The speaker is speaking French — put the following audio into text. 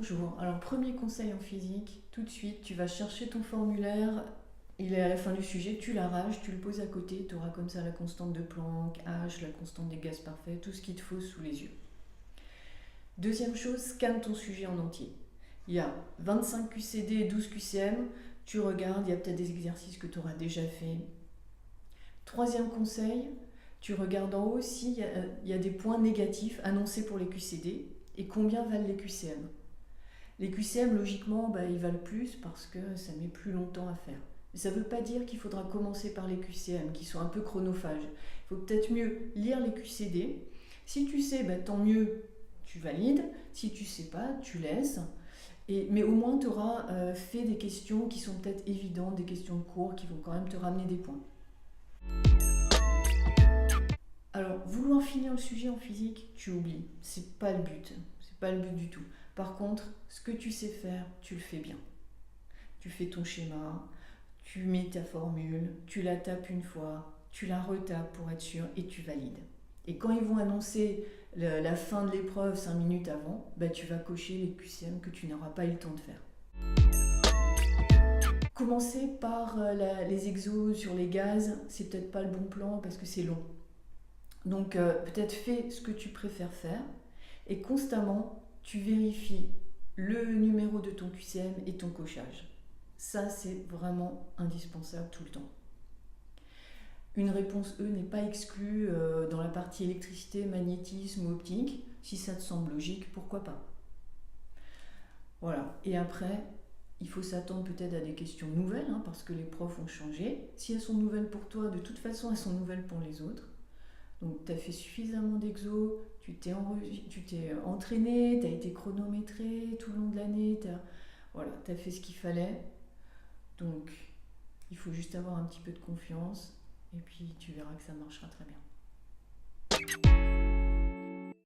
Bonjour. Alors, premier conseil en physique, tout de suite, tu vas chercher ton formulaire, il est à la fin du sujet, tu l'arraches, tu le poses à côté, tu auras comme ça la constante de Planck, H, la constante des gaz parfaits, tout ce qu'il te faut sous les yeux. Deuxième chose, scanne ton sujet en entier. Il y a 25 QCD et 12 QCM, tu regardes, il y a peut-être des exercices que tu auras déjà fait. Troisième conseil, tu regardes en haut s'il y a des points négatifs annoncés pour les QCD et combien valent les QCM. Les QCM, logiquement, ils valent plus parce que ça met plus longtemps à faire. Mais ça ne veut pas dire qu'il faudra commencer par les QCM, qui sont un peu chronophages. Il faut peut-être mieux lire les QCD. Si tu sais, tant mieux, tu valides. Si tu ne sais pas, tu laisses. Mais au moins, tu auras fait des questions qui sont peut-être évidentes, des questions de cours qui vont quand même te ramener des points. Alors, vouloir finir le sujet en physique, tu oublies. C'est pas le but. C'est pas le but du tout. Par contre, ce que tu sais faire, tu le fais bien. Tu fais ton schéma, tu mets ta formule, tu la tapes une fois, tu la retapes pour être sûr et tu valides. Et quand ils vont annoncer la fin de l'épreuve 5 minutes avant, tu vas cocher les QCM que tu n'auras pas eu le temps de faire. Commencer par les exos sur les gaz, c'est peut-être pas le bon plan parce que c'est long. Donc peut-être fais ce que tu préfères faire et constamment tu vérifies le numéro de ton QCM et ton cochage. Ça, c'est vraiment indispensable tout le temps. Une réponse E n'est pas exclue dans la partie électricité, magnétisme ou optique. Si ça te semble logique, pourquoi pas. Voilà. Et après, il faut s'attendre peut-être à des questions nouvelles, parce que les profs ont changé. Si elles sont nouvelles pour toi, de toute façon, elles sont nouvelles pour les autres. Donc, tu as fait suffisamment d'exos, tu t'es entraîné, tu as été chronométré tout le long de l'année, tu as fait ce qu'il fallait. Donc, il faut juste avoir un petit peu de confiance et puis tu verras que ça marchera très bien.